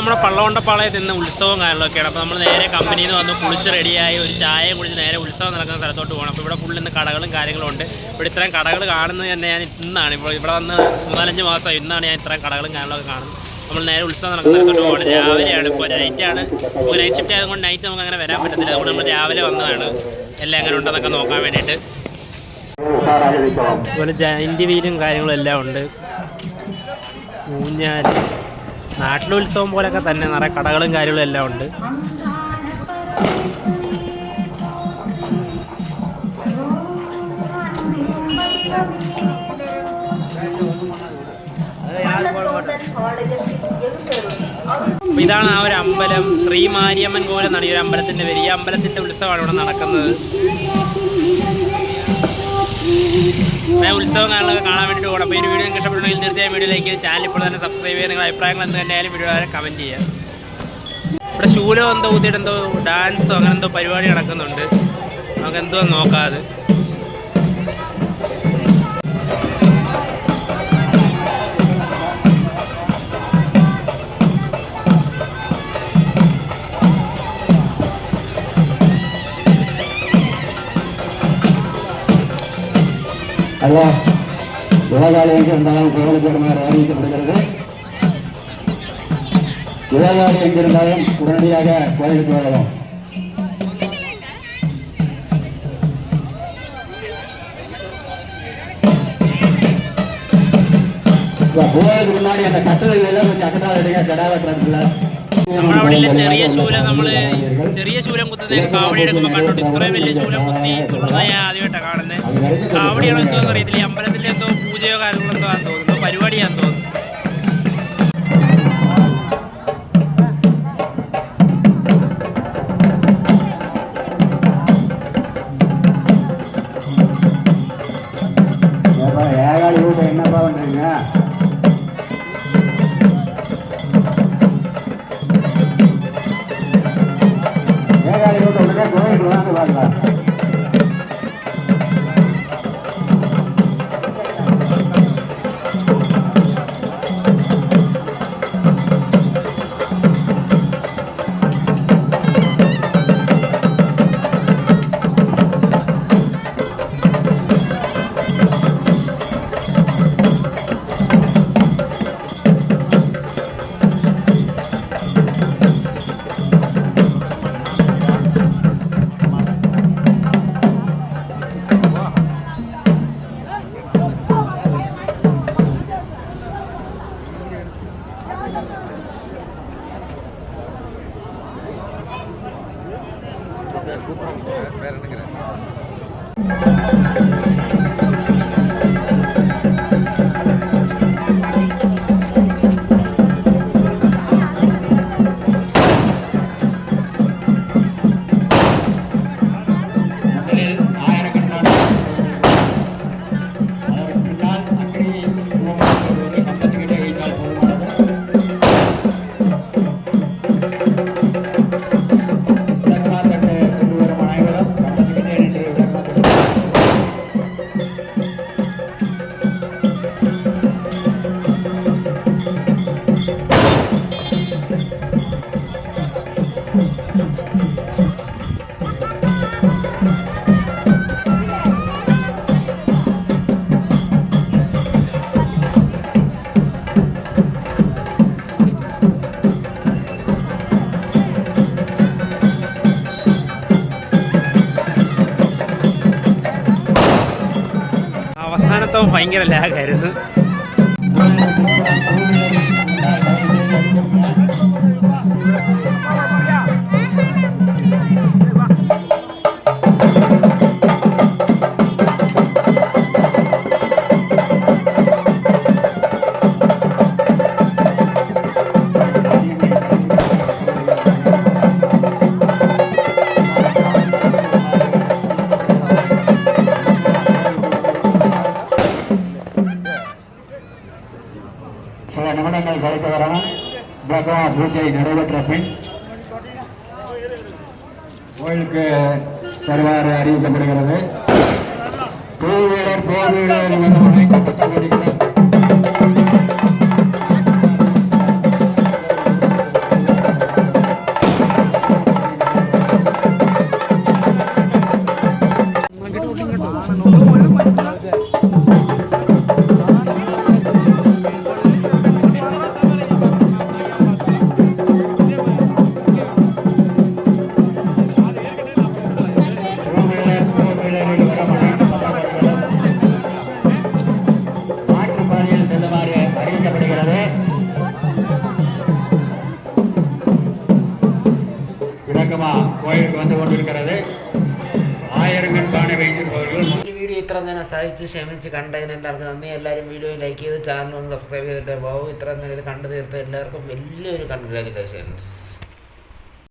നമ്മുടെ പള്ളവണ്ടപ്പാളയത്ത് നിന്ന് ഉത്സവം കാര്യങ്ങളൊക്കെയാണ്. അപ്പോൾ നമ്മൾ നേരെ കമ്പനിയിൽ നിന്ന് വന്ന് കുളിച്ച് റെഡിയായി ഒരു ചായ കുടിച്ച് നേരെ ഉത്സവം നടക്കുന്ന സ്ഥലത്തോട്ട് പോകണം. അപ്പോൾ ഇവിടെ ഫുള്ള് ഇന്ന് കടകളും കാര്യങ്ങളും ഉണ്ട്. ഇവിടെ ഇത്രയും കടകൾ കാണുന്നത് തന്നെ ഞാൻ ഇന്നാണ്. ഇപ്പോൾ ഇവിടെ വന്ന് 4-5 മാസമായി. ഇന്നാണ് ഞാൻ ഇത്രയും കടകളും കാര്യങ്ങളൊക്കെ കാണുന്നത്. നമ്മൾ നേരെ ഉത്സവം നടക്കുന്ന സ്ഥലത്തോട്ട് പോകണം. രാവിലെയാണ്, ഇപ്പോൾ നൈറ്റാണ്. ഇപ്പോൾ നൈറ്റ് ഷിഫ്റ്റ് ആയതുകൊണ്ട് നൈറ്റ് നമുക്ക് അങ്ങനെ വരാൻ പറ്റത്തില്ല. അതുകൊണ്ട് നമ്മൾ രാവിലെ വന്നതാണ് എല്ലാം എങ്ങനെ ഉണ്ടെന്നൊക്കെ നോക്കാൻ വേണ്ടിയിട്ട്. അതുപോലെ ജൈൻറ്റ് വീലും കാര്യങ്ങളും എല്ലാം ഉണ്ട്. ഊഞ്ഞാൽ, നാട്ടിലുത്സവം പോലെയൊക്കെ തന്നെ നിറയെ കടകളും കാര്യങ്ങളും എല്ലാം ഉണ്ട്. ഇതാണ് ആ ഒരു അമ്പലം. ശ്രീ മാരിയമ്മൻ കോലം എന്നാണ് ഈ ഒരു അമ്പലത്തിൻ്റെ പേര്. ഈ അമ്പലത്തിൻ്റെ ഉത്സവമാണ് ഇവിടെ നടക്കുന്നത്. ഞാൻ ഉത്സവം കാര്യങ്ങളൊക്കെ കാണാൻ വേണ്ടിയിട്ട് പോകണം. അപ്പോൾ ഈ വീഡിയോ നിങ്ങൾക്ക് ഇഷ്ടപ്പെട്ടുണ്ടെങ്കിൽ തീർച്ചയായും വീഡിയോയിലേക്ക് ചാനൽ ഇപ്പോൾ തന്നെ സബ്സ്ക്രൈബ് ചെയ്യുക. നിങ്ങളുടെ അഭിപ്രായങ്ങൾ എന്ത് തന്നെയായാലും വീഡിയോ കമൻറ്റ് ചെയ്യുക. ഇവിടെ ശൂലം എന്തോ ഊതിയിട്ട് എന്തോ ഡാൻസോ അങ്ങനെ എന്തോ പരിപാടി നടക്കുന്നുണ്ട്. നമുക്ക് എന്തോ നോക്കാതെ. அல்ல யுவகாலி எங்கே இருந்தாலும் கோவிலுக்கு வருமாறு அறிவிக்கப்படுகிறது. யுவகாலி எங்கிருந்தாலும் உடனடியாக கோயிலுக்கு வரலாம். கோயிலுக்கு முன்னாடி அந்த கட்டளைகள் எல்லாம் கொஞ்சம் அக்கட்டால் எடுங்க. கிடா வெட்டுறதுல നമ്മളവിടെ ചെറിയ ശൂലം കുത്തുന്നതിന് കാവടി എടുക്കുമ്പോൾ കണ്ടോണ്ട് ഇത്രയും വലിയ ശൂലം കുത്തി തുള്ളുന്നത് ഞാൻ ആദ്യമായിട്ടാണ് കാണുന്നത്. കാവടിയാണോ എന്തോ അറിയത്തില്ല. ഈ അമ്പലത്തിലെ എന്തോ പൂജയോ കാര്യങ്ങളോ എന്തോ ആണെന്ന് തോന്നുന്നു, പരിപാടിയാണെന്ന് തോന്നുന്നു. ஏகாலி வீட்டை என்னப்பா பண்றீங்க? ஏகாலி வீட்டை உடனே கோயிலுக்கு வாங்க பார்க்கலாம். അവസാനത്തെ ഭയങ്കര ലാഗായിരുന്നു. சில நிமிடங்கள் கழித்து வரணும். பிரதம பூஜை நடைபெற்ற பின் கோயிலுக்கு வருவாறு அறிவிக்கப்படுகிறது. 2 வீலர் 4 வீலர் அணைக்கப்பட்டு ഈ വീഡിയോ ഇത്ര നേരം സഹിച്ച് ക്ഷമിച്ച് കണ്ടതിന് എല്ലാവർക്കും നന്ദി. എല്ലാവരും വീഡിയോ ലൈക്ക് ചെയ്ത് ചാനൽ ഒന്ന് സബ്സ്ക്രൈബ് ചെയ്തിട്ട് പോകും. ഇത്ര നേരം ഇത് കണ്ടു തീർത്ത എല്ലാവർക്കും വലിയൊരു കൺഗ്രാജുലേഷൻസ്.